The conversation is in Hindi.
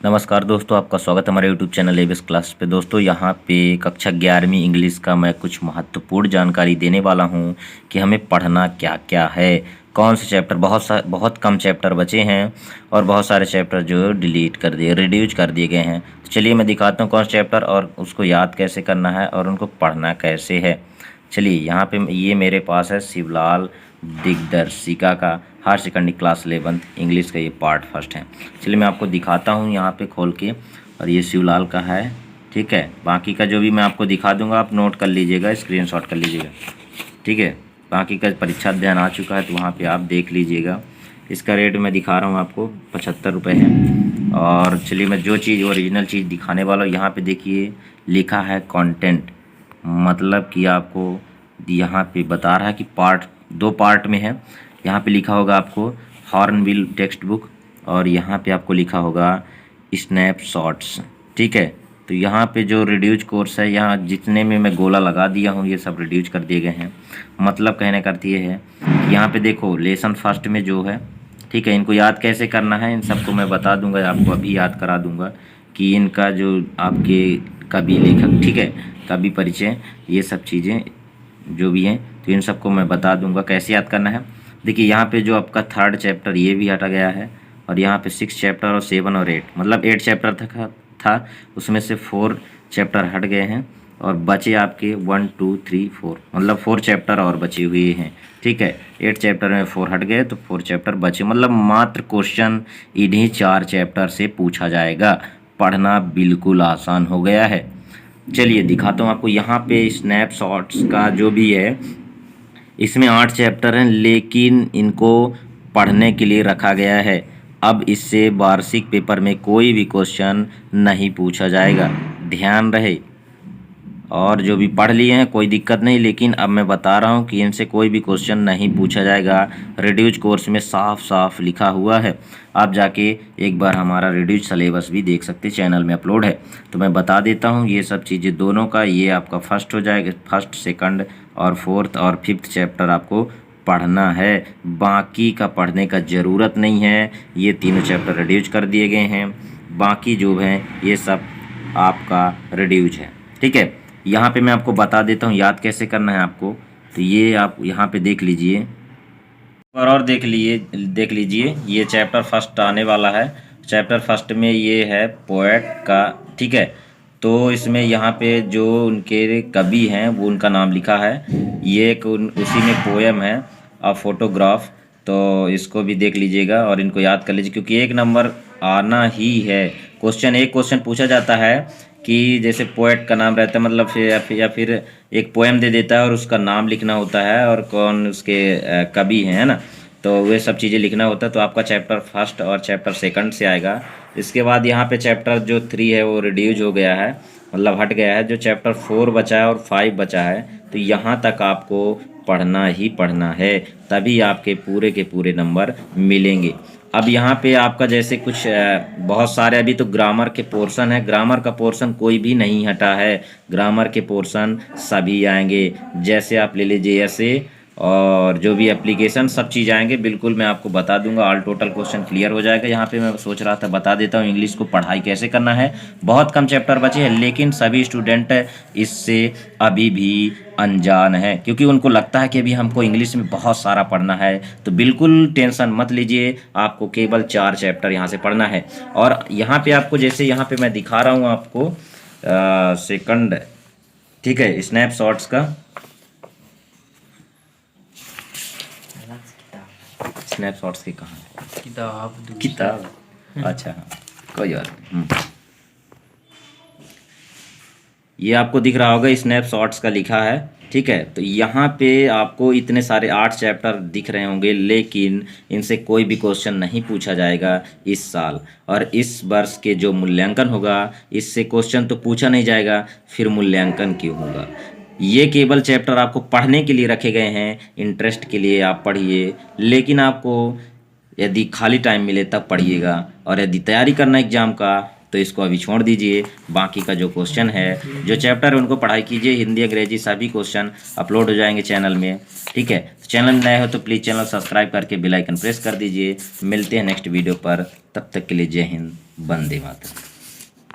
नमस्कार दोस्तों, आपका स्वागत है हमारे यूट्यूब चैनल एबीएस क्लास पे। दोस्तों यहाँ पे कक्षा 11वीं इंग्लिश का मैं कुछ महत्वपूर्ण जानकारी देने वाला हूँ कि हमें पढ़ना क्या क्या है, कौन से चैप्टर। बहुत कम चैप्टर बचे हैं और बहुत सारे चैप्टर जो डिलीट कर दिए, रिड्यूज कर दिए गए हैं। तो चलिए मैं दिखाता हूँ कौन सा चैप्टर और उसको याद कैसे करना है और उनको पढ़ना कैसे है। चलिए यहाँ पे ये मेरे पास है शिवलाल दिग्दर्शिका का higher secondary class 11th English का ये पार्ट फर्स्ट है। चलिए मैं आपको दिखाता हूँ यहाँ पे खोल के, और ये शिवलाल का है, ठीक है। बाकी का जो भी मैं आपको दिखा दूंगा आप नोट कर लीजिएगा, स्क्रीनशॉट कर लीजिएगा, ठीक है। बाकी का परीक्षा अध्ययन आ चुका है तो वहाँ पे आप देख लीजिएगा। इसका रेट मैं दिखा रहा हूँ आपको 75 रुपये है। और चलिए मैं जो चीज़ ओरिजिनल चीज़ दिखाने वाला हूँ, यहाँ पे देखिए लिखा है कंटेंट, मतलब कि आपको यहाँ पे बता रहा है कि दो पार्ट में है। यहाँ पे लिखा होगा आपको हॉर्नबिल टेक्स्ट बुक, और यहाँ पे आपको लिखा होगा स्नैपशॉट्स, ठीक है। तो यहाँ पे जो रिड्यूज कोर्स है, यहाँ जितने में मैं गोला लगा दिया हूँ ये सब रिड्यूज कर दिए गए हैं। मतलब कहने का अर्थ ये है कि यहाँ पे देखो लेसन फर्स्ट में जो है, ठीक है, इनको याद कैसे करना है इन सबको मैं बता दूंगा, आपको अभी याद करा दूंगा कि इनका जो आपके कवि लेखक, ठीक है, कवि परिचय, ये सब चीज़ें जो भी हैं तो इन सबको मैं बता दूंगा कैसे याद करना है। देखिए यहाँ पे जो आपका 3rd चैप्टर ये भी हटा गया है, और यहाँ पे 6 चैप्टर और 7 और 8, मतलब 8 चैप्टर था उसमें से 4 चैप्टर हट गए हैं और बचे आपके 1 2 3 4, मतलब 4 चैप्टर और बचे हुए हैं, ठीक है। 8 चैप्टर में 4 हट गए तो 4 चैप्टर बचे, मतलब मात्र क्वेश्चन इन्हीं 4 चैप्टर से पूछा जाएगा। पढ़ना बिल्कुल आसान हो गया है। चलिए दिखाता हूँ आपको। यहाँ पे स्नैपशॉट्स का जो भी है, इसमें 8 चैप्टर हैं लेकिन इनको पढ़ने के लिए रखा गया है। अब इससे वार्षिक पेपर में कोई भी क्वेश्चन नहीं पूछा जाएगा, ध्यान रहे। और जो भी पढ़ लिए हैं कोई दिक्कत नहीं, लेकिन अब मैं बता रहा हूँ कि इनसे कोई भी क्वेश्चन नहीं पूछा जाएगा। रिड्यूज कोर्स में साफ साफ लिखा हुआ है। आप जाके एक बार हमारा रिड्यूज सिलेबस भी देख सकते हैं, चैनल में अपलोड है। तो मैं बता देता हूँ ये सब चीज़ें दोनों का, ये आपका फर्स्ट हो जाएगा, फर्स्ट सेकंड और 4th और 5th चैप्टर आपको पढ़ना है। बाकी का पढ़ने का ज़रूरत नहीं है, ये तीनों चैप्टर रिड्यूज कर दिए गए हैं। बाकी जो है ये सब आपका रिड्यूज है, ठीक है। यहाँ पे मैं आपको बता देता हूँ याद कैसे करना है आपको। तो ये आप यहाँ पे देख लीजिए और देख लीजिए ये चैप्टर फर्स्ट आने वाला है। चैप्टर फर्स्ट में ये है पोएट का, ठीक है। तो इसमें यहाँ पे जो उनके कवि हैं वो उनका नाम लिखा है। ये एक उसी में पोएम है अ फोटोग्राफ, तो इसको भी देख लीजिएगा और इनको याद कर लीजिए क्योंकि 1 नंबर आना ही है। एक क्वेश्चन पूछा जाता है कि जैसे पोएट का नाम रहता है, मतलब या फिर एक पोएम दे देता है और उसका नाम लिखना होता है और कौन उसके कवि हैं, है ना। तो वे सब चीज़ें लिखना होता है। तो आपका चैप्टर फर्स्ट और चैप्टर सेकंड से आएगा। इसके बाद यहाँ पे चैप्टर जो 3 है वो रिड्यूज हो गया है, मतलब हट गया है। जो चैप्टर 4 बचा है और 5 बचा है, तो यहाँ तक आपको पढ़ना ही पढ़ना है, तभी आपके के पूरे नंबर मिलेंगे। अब यहाँ पे आपका जैसे कुछ बहुत सारे अभी तो ग्रामर के पोर्शन है, ग्रामर का पोर्शन कोई भी नहीं हटा है, ग्रामर के पोर्शन सभी आएंगे। जैसे आप ले लीजिए ऐसे, और जो भी एप्लीकेशन सब चीज़ आएंगे, बिल्कुल मैं आपको बता दूंगा। ऑल टोटल क्वेश्चन क्लियर हो जाएगा। यहाँ पे मैं सोच रहा था बता देता हूँ इंग्लिश को पढ़ाई कैसे करना है। बहुत कम चैप्टर बचे हैं लेकिन सभी स्टूडेंट इससे अभी भी अनजान है, क्योंकि उनको लगता है कि अभी हमको इंग्लिश में बहुत सारा पढ़ना है। तो बिल्कुल टेंशन मत लीजिए, आपको केवल 4 चैप्टर यहाँ से पढ़ना है। और यहाँ पे आपको जैसे यहाँ पे मैं दिखा रहा हूँ आपको सेकंड, ठीक है, स्नैपशॉट्स का। स्नैपशॉट्स की कहाँ है? किताब अच्छा हाँ, कोई बात नहीं। ये आपको दिख रहा होगा स्नैपशॉट्स का लिखा है, ठीक है। तो यहाँ पे आपको इतने सारे 8 चैप्टर दिख रहे होंगे लेकिन इनसे कोई भी क्वेश्चन नहीं पूछा जाएगा इस साल। और इस वर्ष के जो मूल्यांकन होगा इससे क्वेश्चन तो पूछा नहीं जाएगा, फिर मूल्यांकन क्यों होगा। ये केवल चैप्टर आपको पढ़ने के लिए रखे गए हैं, इंटरेस्ट के लिए आप पढ़िए, लेकिन आपको यदि खाली टाइम मिले तब पढ़िएगा। और यदि तैयारी करना एग्ज़ाम का तो इसको अभी छोड़ दीजिए। बाकी का जो क्वेश्चन है, जो चैप्टर है उनको पढ़ाई कीजिए। हिंदी अंग्रेजी सभी क्वेश्चन अपलोड हो जाएंगे चैनल में, ठीक है। तो चैनल में नए हो तो प्लीज़ चैनल सब्सक्राइब करके बेल आइकन प्रेस कर दीजिए। मिलते हैं नेक्स्ट वीडियो पर, तब तक के लिए जय हिंद, वंदे मातरम।